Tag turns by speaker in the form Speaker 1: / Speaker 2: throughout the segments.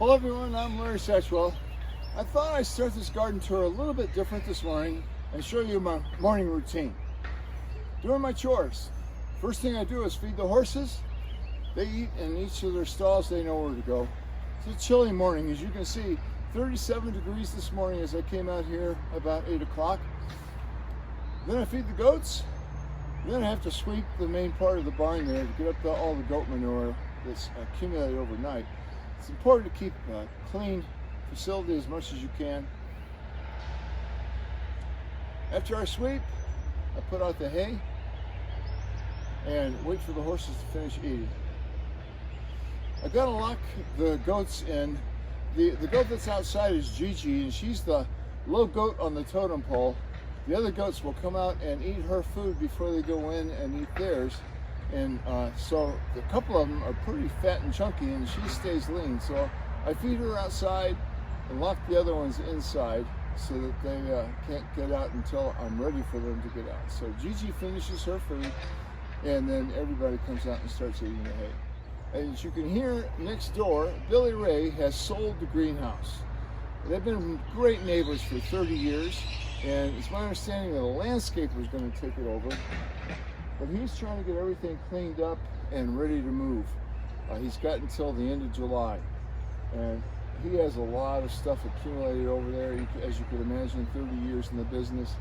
Speaker 1: Hello everyone, I'm Larry Satchwell. I thought I'd start this garden tour a little bit different this morning and show you my morning routine. Doing my chores. First thing I do is feed the horses. They eat in each of their stalls, they know where to go. It's a chilly morning, as you can see, 37 degrees this morning as I came out here about 8 o'clock. Then I feed the goats. Then I have to sweep the main part of the barn there to get up all the goat manure that's accumulated overnight. It's important to keep a clean facility as much as you can. After I sweep, I put out the hay and wait for the horses to finish eating. I gotta lock the goats in. The goat that's outside is Gigi, and she's the low goat on the totem pole. The other goats will come out and eat her food before they go in and eat theirs. And so a couple of them are pretty fat and chunky, and she stays lean. So I feed her outside and lock the other ones inside so that they can't get out until I'm ready for them to get out. So Gigi finishes her food, and then everybody comes out and starts eating the hay. As you can hear next door, Billy Ray has sold the greenhouse. They've been great neighbors for 30 years, and it's my understanding that a landscaper is going to take it over. But he's trying to get everything cleaned up and ready to move. He's got until the end of July. And he has a lot of stuff accumulated over there, as you could imagine, 30 years in the business.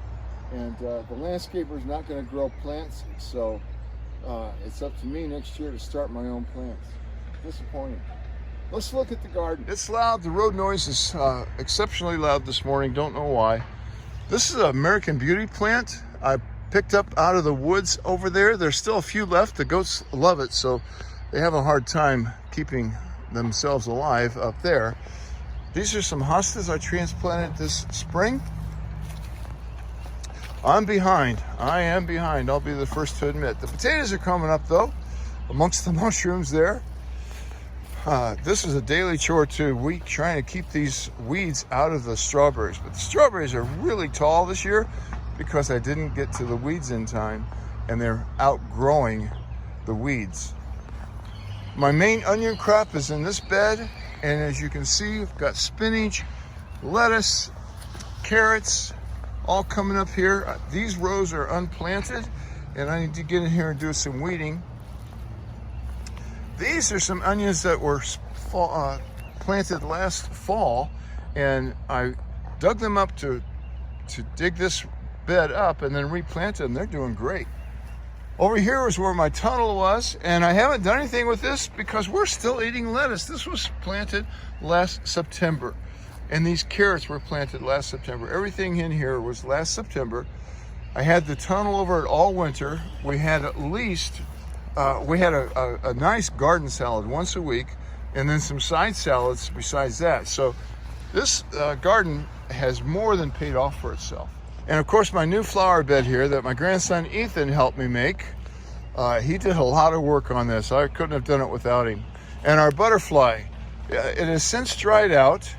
Speaker 1: And the landscaper is not going to grow plants, so it's up to me next year to start my own plants. Disappointing. Let's look at the garden. It's loud. The road noise is exceptionally loud this morning. Don't know why. This is an American Beauty plant I picked up out of the woods over there. There's still a few left. The goats love it, so they have a hard time keeping themselves alive up there. These are some hostas I transplanted this spring. I'm behind. I am behind. I'll be the first to admit. The potatoes are coming up though, amongst the mushrooms there. This is a daily chore too. Trying to keep these weeds out of the strawberries, but the strawberries are really tall this year because I didn't get to the weeds in time, and they're outgrowing the weeds. My main onion crop is in this bed, and as you can see, I've got spinach, lettuce, carrots, all coming up here. These rows are unplanted, and I need to get in here and do some weeding. These are some onions that were planted last fall, and I dug them up to dig this bed up and then replant them. They're doing great. Over here is where my tunnel was, and I haven't done anything with this because we're still eating lettuce. This was planted last September, and these carrots were planted last September. Everything in here was last September. I had the tunnel over it all winter. We had at least a nice garden salad once a week, and then some side salads besides that. So this garden has more than paid off for itself. And of course, my new flower bed here that my grandson Ethan helped me make. He did a lot of work on this. I couldn't have done it without him. And our butterfly, it has since dried out.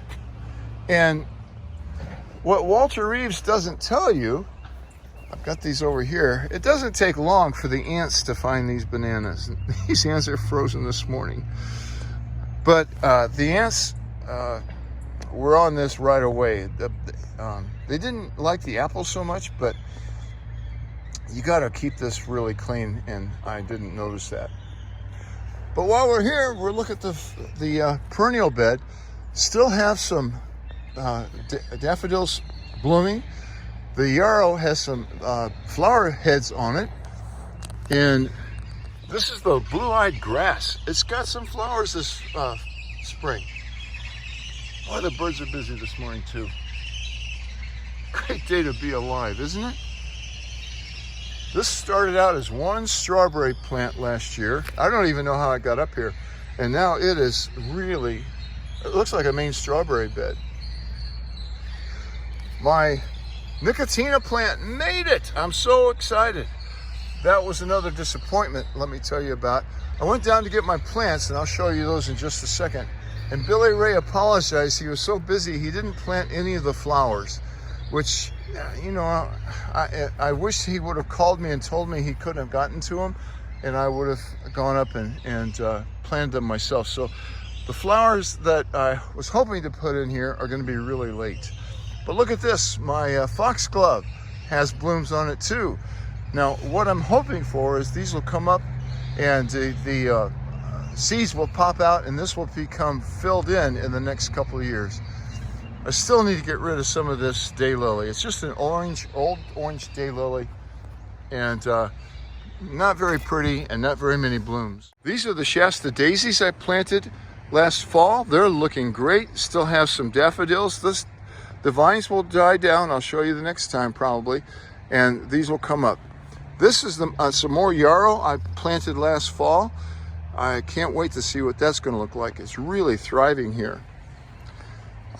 Speaker 1: And what Walter Reeves doesn't tell you, I've got these over here, it doesn't take long for the ants to find these bananas. These ants are frozen this morning. But the ants were on this right away. They didn't like the apples so much, but you got to keep this really clean, and I didn't notice that. But while we're here, we'll look at the perennial bed. Still have some daffodils blooming. The yarrow has some flower heads on it, and this is the blue-eyed grass. It's got some flowers this spring. Boy, the birds are busy this morning too. Great day to be alive, isn't it? This started out as one strawberry plant last year. I don't even know how it got up here. And now it is really, it looks like a main strawberry bed. My Nicotina plant made it. I'm so excited. That was another disappointment, let me tell you about. I went down to get my plants, and I'll show you those in just a second. And Billy Ray apologized. He was so busy, he didn't plant any of the flowers, which, you know, I wish he would have called me and told me he couldn't have gotten to them, and I would have gone up and planted them myself. So The flowers that I was hoping to put in here are going to be really late. But look at this, my foxglove has blooms on it too. Now, what I'm hoping for is these will come up and the seeds will pop out, and this will become filled in the next couple of years. I still need to get rid of some of this daylily. It's just an old orange daylily, and not very pretty and not very many blooms. These are the Shasta daisies I planted last fall. They're looking great. Still have some daffodils. The vines will die down. I'll show you the next time probably, and these will come up. This is some more yarrow I planted last fall. I can't wait to see what that's going to look like. It's really thriving here.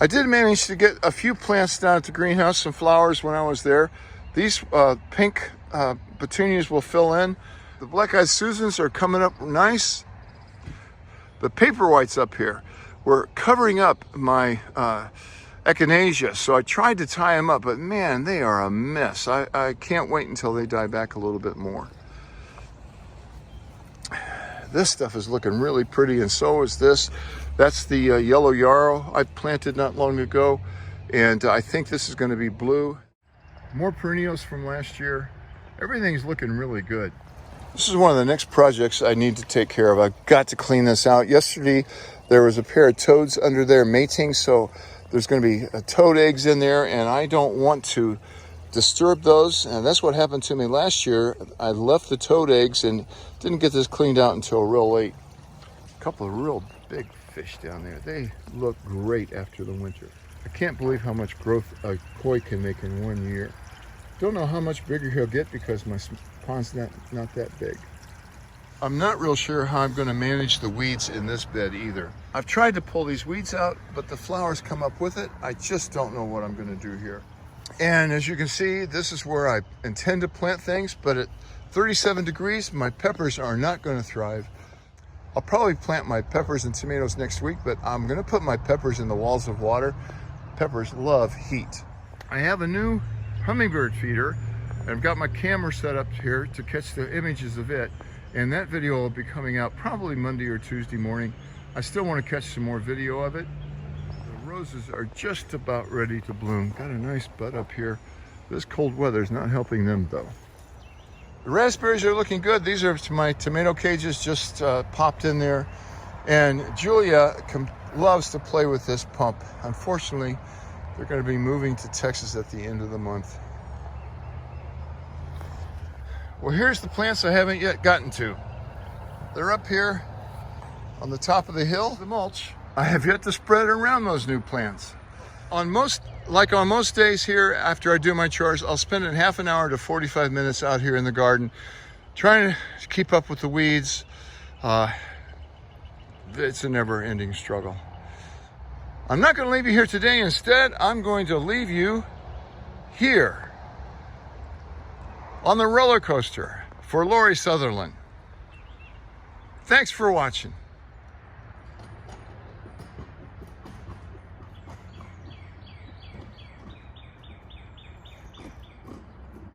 Speaker 1: I did manage to get a few plants down at the greenhouse, some flowers when I was there. These pink petunias will fill in. The black-eyed Susans are coming up nice. The paper whites up here were covering up my echinacea, so I tried to tie them up, but man, they are a mess. I can't wait until they die back a little bit more. This stuff is looking really pretty, and so is this. That's the yellow yarrow I planted not long ago, and I think this is going to be blue. More perennials from last year. Everything's looking really good. This is one of the next projects I need to take care of. I've got to clean this out. Yesterday, there was a pair of toads under there mating, so there's going to be toad eggs in there, and I don't want to disturb those. And that's what happened to me last year. I left the toad eggs and didn't get this cleaned out until real late. A couple of real big fish down there. They look great after the winter. I can't believe how much growth a koi can make in 1 year. Don't know how much bigger he'll get because my pond's not that big. I'm not real sure how I'm going to manage the weeds in this bed either. I've tried to pull these weeds out, but the flowers come up with it. I just don't know what I'm going to do here. And as you can see, this is where I intend to plant things, but at 37 degrees, my peppers are not going to thrive. I'll probably plant my peppers and tomatoes next week, but I'm going to put my peppers in the walls of water. Peppers love heat. I have a new hummingbird feeder. I've got my camera set up here to catch the images of it, and that video will be coming out probably Monday or Tuesday morning. I still want to catch some more video of it. The roses are just about ready to bloom. Got a nice bud up here. This cold weather is not helping them though. The raspberries are looking good. These are my tomato cages just popped in there, and Julia loves to play with this pump. Unfortunately, they're going to be moving to Texas at the end of the month. Well, here's the plants I haven't yet gotten to. They're up here on the top of the hill, the mulch. I have yet to spread around those new plants. On most days here, after I do my chores, I'll spend half an hour to 45 minutes out here in the garden trying to keep up with the weeds. It's a never-ending struggle. I'm not going to leave you here today. Instead, I'm going to leave you here on the roller coaster for Lori Sutherland. Thanks for watching.